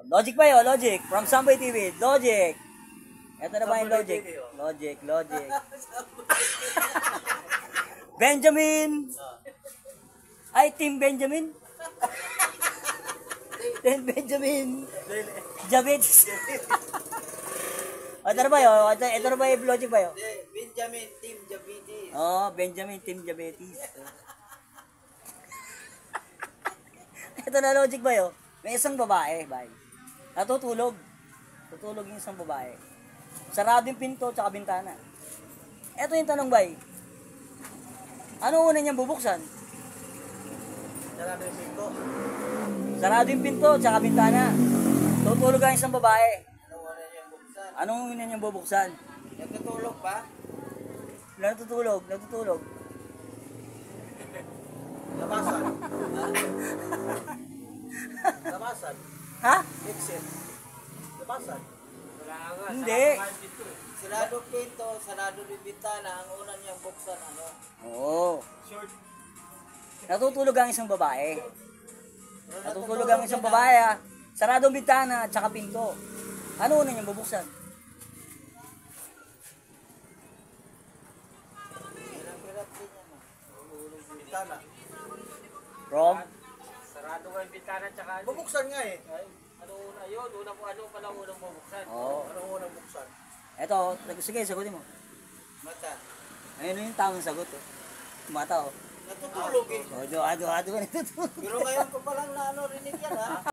Logic ba yun? Logic. From Samboy TV. Logic. Ito na ba yung logic? Logic, logic. Benjamin. Ay, Team Benjamin. Team Benjamin. Diabetes. Ito na ba yun? Ito na ba yung logic ba yun? Benjamin, Team Diabetes. Oh, Benjamin, Team Diabetes. Ito na logic ba yun? May isang babae, bay. Natutulog. Tutulog yung isang babae. Sarado yung pinto tsaka bintana. Ito yung tanong, bay. Ano una niyang bubuksan? Sarado yung pinto. Sarado yung pinto tsaka bintana. Tutulog ang isang babae. Ano una niyang buksan? Anong una niyang bubuksan? Nagtutulog ba? Natutulog, natutulog. Labasan. Labasan. Ha? Exit. Labasan. Hindi. Sarado pinto, sarado yung bintana, ang una niyang buksan, ano? Oo. Natutulog ang isang babae. Natutulog ang isang babae, ha? Sarado ang bintana at saka pinto. Ano una niyang bubuksan? Hirap-hirap din yan, bintana. From? Sarado nga yung bintana tsaka ano. Bubuksan nga eh. Ano una yun? Ano pala unang bubuksan? Oo. Ano unang buksan? Eto, sige, sagutin mo. Mata. Ayun yung tamang sagot, eh. Mata, oh. Natutulog eh. Ado, natutulog. Pero ngayon ko palang rinig yan ha.